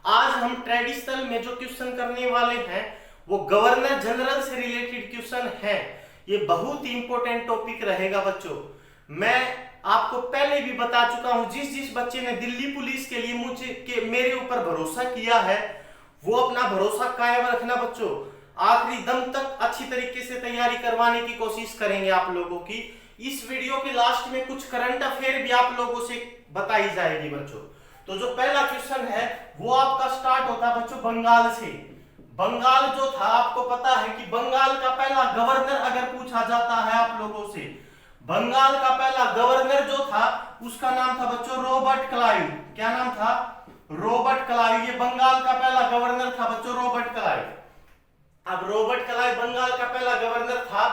आज हम ट्रेडिशनल में जो क्वेश्चन करने वाले हैं वो गवर्नर जनरल से रिलेटेड क्वेश्चन है। ये बहुत ही इंपॉर्टेंट टॉपिक रहेगा बच्चों। मैं आपको पहले भी बता चुका हूं, जिस जिस बच्चे ने दिल्ली पुलिस के लिए मेरे ऊपर भरोसा किया है वो अपना भरोसा कायम रखना बच्चों। आखिरी दम तक अच्छी तरीके से तैयारी करवाने की कोशिश करेंगे आप लोगों की। इस वीडियो के लास्ट में कुछ करंट अफेयर भी आप लोगों से बताई जाएगी बच्चों। तो जो पहला क्वेश्चन है वो आपका स्टार्ट होता है बच्चों बंगाल से। बंगाल जो था, आपको पता है कि बंगाल का पहला गवर्नर अगर पूछा जाता है आप लोगों से, बंगाल का पहला गवर्नर जो था उसका नाम था बच्चों रॉबर्ट क्लाइव। क्या नाम था? Robert Clive. ये बंगाल का पहला गवर्नर था बच्चों रॉबर्ट क्लाइव। अब रॉबर्ट क्लाइव बंगाल का पहला गवर्नर था।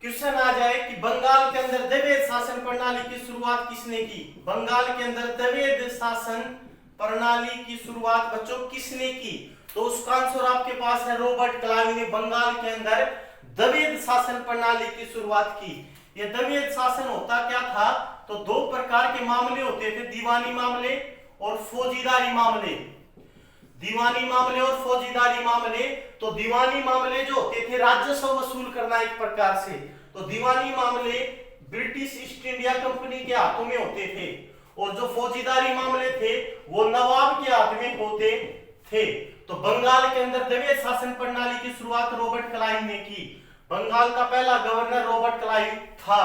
क्वेश्चन आ जाए कि बंगाल के अंदर द्वैध शासन प्रणाली की शुरुआत किसने की? बंगाल के अंदर द्वैध शासन प्रणाली की शुरुआत बच्चों किसने की? तो उसका आंसर आपके पास है रॉबर्ट क्लाइव ने बंगाल के अंदर द्वैध शासन प्रणाली की शुरुआत की। ये द्वैध शासन होता क्या था? तो दो प्रकार के मामले होते थे, दीवानी मामले और फौजीदारी मामले। दीवानी मामले और फौजीदारी मामले। तो दीवानी मामले जो होते थे राजस्व वसूल करना एक प्रकार से, तो दीवानी मामले ब्रिटिश ईस्ट इंडिया कंपनी के हाथों में होते थे और जो फौजीदारी मामले थे वो नवाब के हाथ में होते थे। तो बंगाल के अंदर द्वैध शासन प्रणाली की शुरुआत रॉबर्ट क्लाइव ने की। बंगाल का पहला गवर्नर रॉबर्ट क्लाइव था।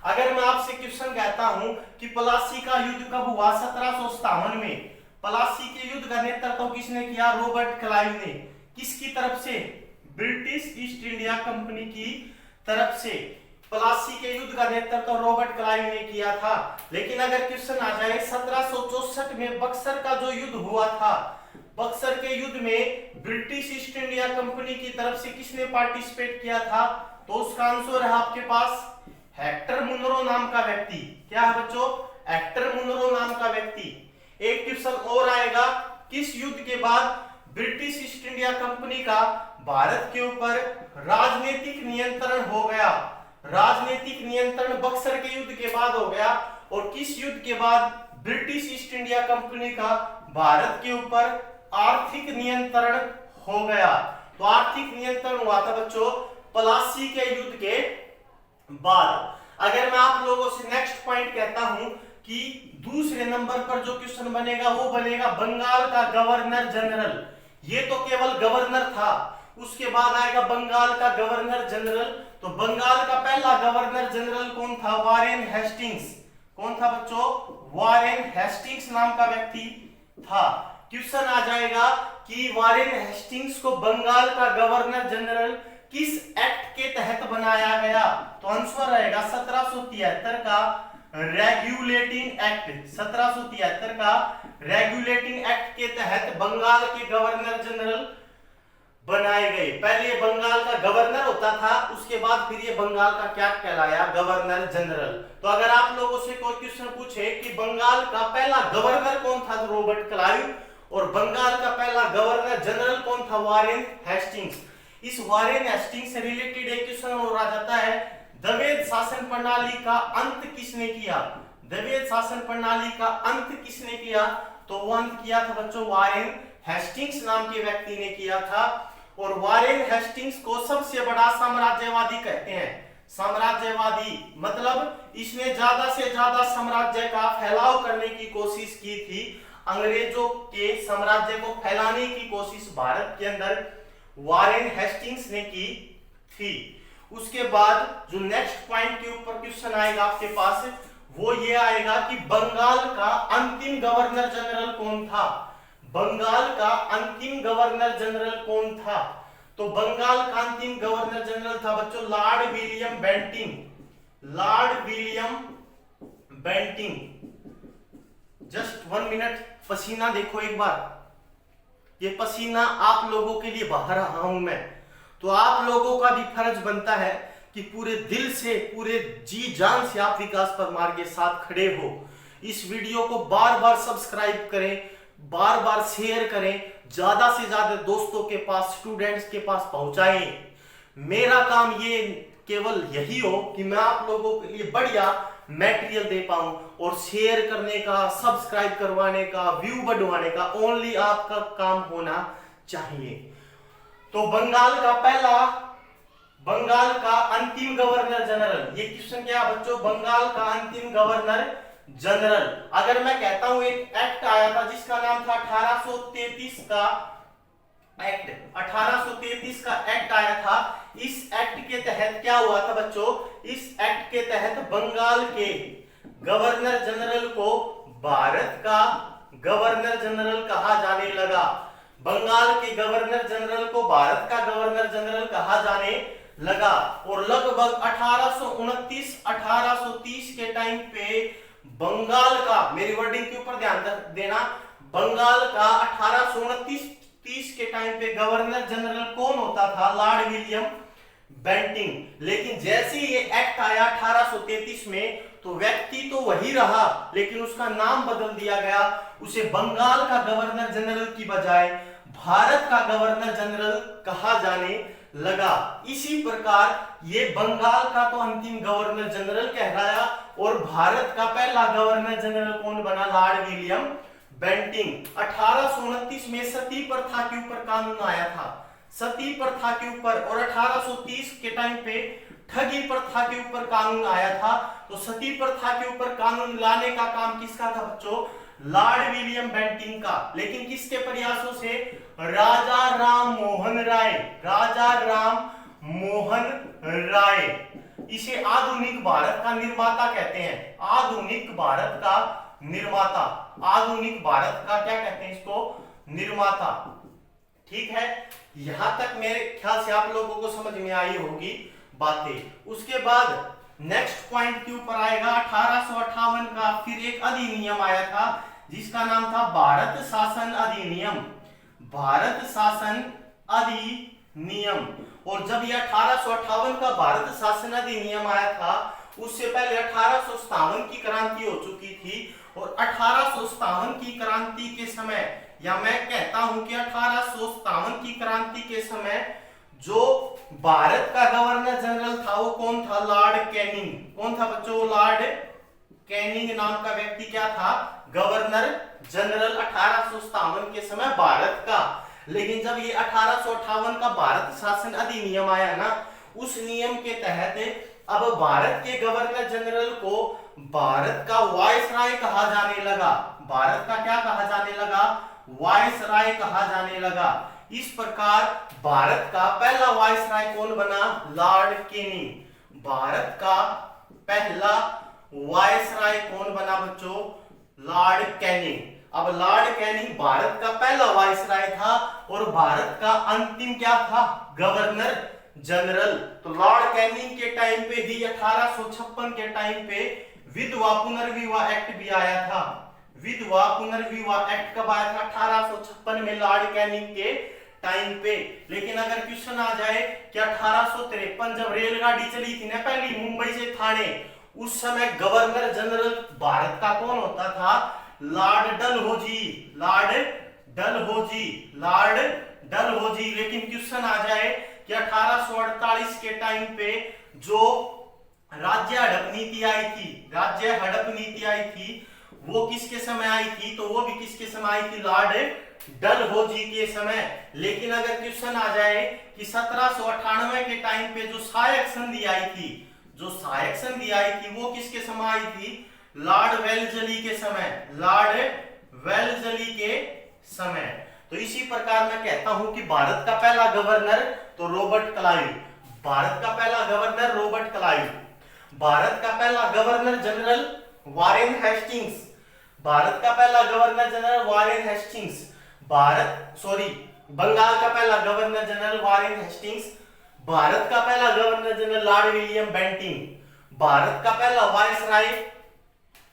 अगर मैं आपसे क्वेश्चन कहता हूं कि प्लासी का युद्ध कब हुआ? 1757 में। प्लासी के युद्ध का नेतृत्व किसने किया? रॉबर्ट क्लाइव ने। किसकी तरफ से? ब्रिटिश ईस्ट इंडिया कंपनी की तरफ से। प्लासी के युद्ध का नेतृत्व रॉबर्ट क्लाइव ने किया था। लेकिन अगर क्वेश्चन आ जाए 1764 में बक्सर का जो युद्ध हुआ था, बक्सर के युद्ध में ब्रिटिश ईस्ट इंडिया कंपनी की तरफ से किसने पार्टिसिपेट किया था? तो उसका आंसर है आपके पास हेक्टर मुनरो नाम का व्यक्ति। क्या है बच्चों? हेक्टर मुनरो नाम का व्यक्ति। एक क्वेश्चन और आएगा, किस युद्ध के बाद ब्रिटिश ईस्ट इंडिया कंपनी का भारत के ऊपर राजनीतिक नियंत्रण हो गया? राजनीतिक नियंत्रण बक्सर के युद्ध के बाद हो गया। और किस युद्ध के बाद ब्रिटिश ईस्ट इंडिया कंपनी का भारत के ऊपर आर्थिक नियंत्रण हो गया? तो आर्थिक नियंत्रण हुआ था बच्चों प्लासी के युद्ध के बाद। अगर मैं आप लोगों से नेक्स्ट पॉइंट कहता हूं कि दूसरे नंबर पर जो क्वेश्चन बनेगा वो बनेगा बंगाल का गवर्नर जनरल। ये तो केवल गवर्नर था, उसके बाद आएगा बंगाल का गवर्नर जनरल। तो बंगाल का पहला गवर्नर जनरल कौन था? Warren Hastings. कौन था बच्चों? वॉरेन हेस्टिंग्स नाम का व्यक्ति था। क्वेश्चन आ जाएगा कि वॉरेन हेस्टिंग्स को बंगाल का गवर्नर जनरल किस एक्ट के तहत बनाया गया? तो आंसर रहेगा 1773 का रेगुलेटिंग एक्ट। 1773 का रेगुलेटिंग एक्ट के तहत बंगाल के गवर्नर जनरल बनाए गए। पहले ये बंगाल का गवर्नर होता था, उसके बाद फिर ये बंगाल का क्या कहलाया? Governor general. तो अगर आप लोगों से कोई क्वेश्चन पूछे कि बंगाल का पहला गवर्नर कौन था? तो रॉबर्ट क्लाइव। और बंगाल का पहला गवर्नर जनरल कौन था? Warren Hastings. इस वॉरेन हेस्टिंग्स से रिलेटेड एक क्वेश्चन और आ जाता है, द्वैध शासन प्रणाली का अंत किसने किया? द्वैध शासन प्रणाली का अंत किसने किया? तो वो अंत किया था बच्चों वॉरेन हेस्टिंग्स नाम के व्यक्ति ने किया था। और वॉरेन हेस्टिंग्स को सबसे बड़ा साम्राज्यवादी कहते हैं। साम्राज्यवादी मतलब इसने ज्यादा से ज्यादा साम्राज्य का फैलाव करने की कोशिश की थी। अंग्रेजों के साम्राज्य को फैलाने की कोशिश भारत के अंदर वॉरेन हेस्टिंग्स ने की थी। उसके बाद जो नेक्स्ट पॉइंट के ऊपर क्वेश्चन आएगा आपके पास वो ये आएगा कि बंगाल का अंतिम गवर्नर जनरल कौन था? बंगाल का अंतिम गवर्नर जनरल कौन था? तो बंगाल का अंतिम गवर्नर जनरल था बच्चों Lord William Bentinck. Lord William Bentinck. Just 1 minute, पसीना देखो एक बार। ये पसीना आप लोगों के लिए बहा रहा हूं मैं, तो आप लोगों का भी फर्ज बनता है कि पूरे दिल से, पूरे जी जान से आप विकास परमार के साथ खड़े हो। इस वीडियो को बार बार सब्सक्राइब करें, बार बार शेयर करें, ज्यादा से ज्यादा दोस्तों के पास, स्टूडेंट्स के पास पहुंचाएं। मेरा काम ये केवल यही हो कि मैं आप लोगों के लिए बढ़िया मटेरियल दे पाऊं, और शेयर करने का, सब्सक्राइब करवाने का, व्यू बढ़वाने का ओनली आपका काम होना चाहिए। तो बंगाल का अंतिम गवर्नर जनरल, ये क्वेश्चन क्या बच्चों, बंगाल का अंतिम गवर्नर जनरल। अगर मैं कहता हूं एक एक्ट आया था जिसका नाम था 1833 का एक्ट, 1833 का एक्ट आया था। इस एक्ट के तहत क्या हुआ था बच्चों, इस एक्ट के तहत बंगाल के गवर्नर जनरल को भारत का गवर्नर जनरल कहा जाने लगा। बंगाल के गवर्नर जनरल को भारत का गवर्नर जनरल कहा जाने लगा। और लगभग 1829-1830 के टाइम पे बंगाल का, मेरी वर्डिंग के ऊपर ध्यान देना, बंगाल का 1829-30 के टाइम पे गवर्नर जनरल कौन होता था, लॉर्ड विलियम बेंटिंग। लेकिन जैसे ये एक्ट आया 1833 में, तो व्यक्ति तो वही रहा लेकिन उसका नाम बदल दिया गया, उसे बंगाल का गवर्नर जनरल की बजाय भारत का गवर्नर जनरल कहा जाने लगा। इसी प्रकार ये बंगाल का तो अंतिम गवर्नर जनरल कहलाया, और भारत का पहला गवर्नर जनरल कौन बना, लॉर्ड विलियम बेंटिंग। 1829 में सती प्रथा के ऊपर कानून आया था, सती प्रथा के ऊपर, और 1830 के टाइम पे ठगी प्रथा के ऊपर कानून आया था। तो सती प्रथा के ऊपर कानून लाने का काम किसका था बच्चों, लॉर्ड विलियम बेंटिंग का। लेकिन किसके प्रयासों से, राजा राम मोहन राय, राजा राम मोहन राय। इसे आधुनिक भारत का निर्माता कहते हैं, आधुनिक भारत का निर्माता, आधुनिक भारत का क्या कहते हैं इसको, निर्माता। ठीक है, यहां तक मेरे ख्याल से आप लोगों को समझ में आई होगी बातें। उसके बाद नेक्स्ट पॉइंट के ऊपर आएगा 1858 का फिर एक अधिनियम आया था जिसका नाम था भारत शासन अधिनियम, भारत शासन अधिनियम। और जब यह 1858 का भारत शासन अधिनियम आया था, उससे पहले 1857 की क्रांति हो चुकी थी। और 1857 की क्रांति के समय, या मैं कहता हूं कि 1857 की क्रांति के समय जो भारत का गवर्नर जनरल था वो कौन था, लॉर्ड कैनिंग। कौन था बच्चों, लॉर्ड कैनिंग नाम का व्यक्ति क्या था, गवर्नर जनरल 1857 के समय भारत का। लेकिन जब ये 1858 का भारत शासन अधिनियम आया ना, उस नियम के तहत अब भारत के गवर्नर जनरल को भारत का वायसराय कहा जाने लगा। भारत का क्या कहा जाने लगा, वायसराय कहा जाने लगा। इस प्रकार भारत का पहला वायसराय कौन बना, लॉर्ड कैनिंग। भारत का पहला वायसराय कौन बना बच्चों, लॉर्ड कैनिंग। अब लॉर्ड कैनिंग भारत का पहला वायसराय था और भारत का अंतिम क्या था, गवर्नर जनरल। तो लॉर्ड कैनिंग के टाइम पे ही 1856 के टाइम पे विधवा पुनर्विवाह एक्ट भी आया था। विधवा पुनर्विवाह एक्ट कब आया था, 1856 में लॉर्ड कैनिंग के टाइम पे। लेकिन अगर क्वेश्चन आ जाए कि 1853 जब रेलगाड़ी चली थी ना पहली मुंबई से थाने, उस समय गवर्नर जनरल भारत का कौन होता था, Lord Dalhousie, Lord Dalhousie, Lord Dalhousie. लेकिन क्वेश्चन आ जाए कि 1848 के टाइम पे जो राज्य हड़प नीति आई थी, राज्य हड़प नीति आई थी, वो किसके समय आई थी, तो वो भी किसके समय आई थी, लॉर्ड डलहौजी के समय। लेकिन अगर क्वेश्चन आ जाए कि 1798 के टाइम पे जो सहायक संधि आई थी, जो सहायक संधि आई थी वो किसके समय आई थी, लॉर्ड वेल्लेस्ली के समय, लॉर्ड वेल्लेस्ली के समय। तो इसी प्रकार मैं कहता हूं कि भारत का पहला गवर्नर तो रॉबर्ट क्लाइव, भारत का पहला गवर्नर रॉबर्ट क्लाइव। भारत का पहला governor general Warren Hastings, Bharat का पहला governor general Warren Hastings. Bengal का पहला governor general Warren Hastings. Bharat का पहला governor general Lord William Bentinck. Bharat का पहला वायसराय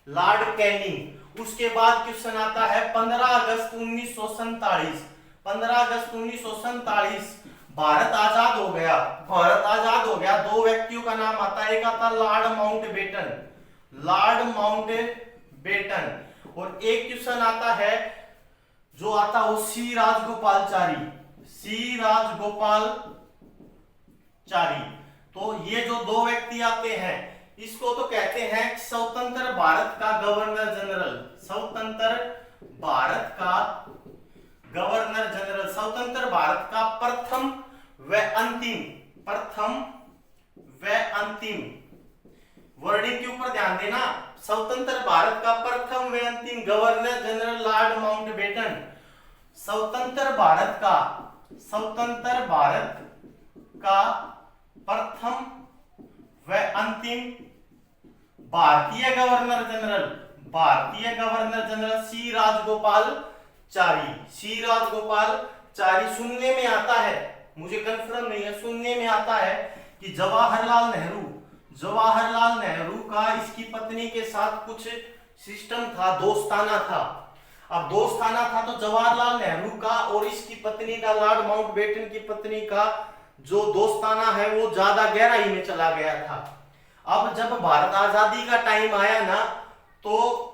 लॉर्ड कैनिंग। उसके बाद क्वेश्चन आता है 15 अगस्त 1947। 15 अगस्त 1947 भारत आजाद हो गया, भारत आजाद हो गया। दो व्यक्तियों का नाम आता है, एक आता लॉर्ड माउंटबेटन, लॉर्ड माउंटबेटन, और एक क्वेश्चन आता है जो आता हो सी राजगोपालचारी, सी राजगोपालचारी। तो ये जो दो व्यक्ति आते हैं इसको तो कहते हैं स्वतंत्र भारत का गवर्नर जनरल। स्वतंत्र भारत का गवर्नर जनरल, स्वतंत्र भारत का प्रथम व अंतिम वर्डिंग के ऊपर ध्यान देना। स्वतंत्र भारत का प्रथम व अंतिम गवर्नर जनरल लॉर्ड माउंटबेटन। स्वतंत्र भारत का प्रथम व अंतिम भारतीय गवर्नर जनरल सी राजगोपालचारी। सुनने में आता है, मुझे कंफर्म नहीं है, सुनने में आता है कि जवाहरलाल नेहरू का इसकी पत्नी के साथ कुछ सिस्टम था, दोस्ताना था। अब दोस्ताना था तो जवाहरलाल नेहरू का और इसकी पत्नी का, लॉर्ड माउंटबेटन की पत्नी का जो दोस्ताना है वो ज्यादा गहराई में चला गया था। अब जब भारत आजादी का टाइम आया ना, तो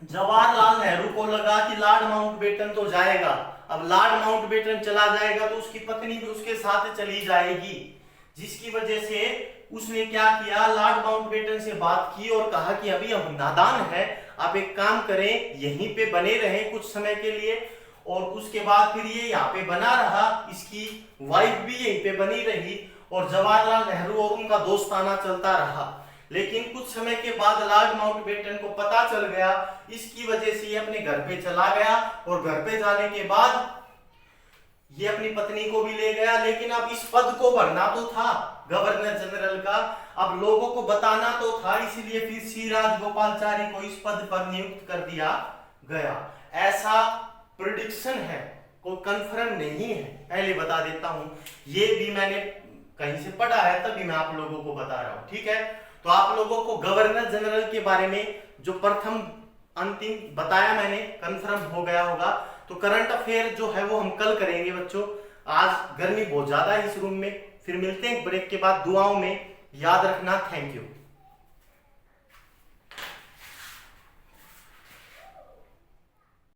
जवाहरलाल नेहरू को लगा कि लॉर्ड माउंटबेटन तो जाएगा, अब लॉर्ड माउंटबेटन चला जाएगा तो उसकी पत्नी भी उसके साथ चली जाएगी, जिसकी वजह से उसने क्या किया, लॉर्ड माउंटबेटन से बात की और कहा कि अभी हम नादान है, आप एक काम करें, यहीं पे बने रहें कुछ समय के लिए। और उसके बाद फिर ये यहाँ पे बना रहा, इसकी वाइफ भी यहीं पे बनी रही और जवाहरलाल नेहरू और उनका दोस्ताना चलता रहा। लेकिन कुछ समय के बाद लॉर्ड माउंटबेटन को पता चल गया, इसकी वजह से ये अपने घर पे चला गया और घर पे जाने के बाद ये अपनी पत्नी को भी ले गया। लेकिन अब इस पद को भरना तो था गवर्नर जनरल का, अब लोगों को बताना तो था, इसलिए फिर सी राजगोपालचारी को इस पद पर नियुक्त कर दिया गया। ऐसा प्रेडिक्शन है, कोई कंफर्म नहीं है, पहले बता देता हूं। ये भी मैंने कहीं से पढ़ा है, तभी मैं आप लोगों को बता रहा हूं, ठीक है। तो आप लोगों को गवर्नर जनरल के बारे में जो प्रथम अंतिम बताया मैंने, कंफर्म हो गया होगा। तो करंट अफेयर जो है वो हम कल करेंगे बच्चों। आज गर्मी बहुत ज्यादा है इस रूम में। फिर मिलते हैं ब्रेक के बाद दुआओं में, याद रखना। Thank you.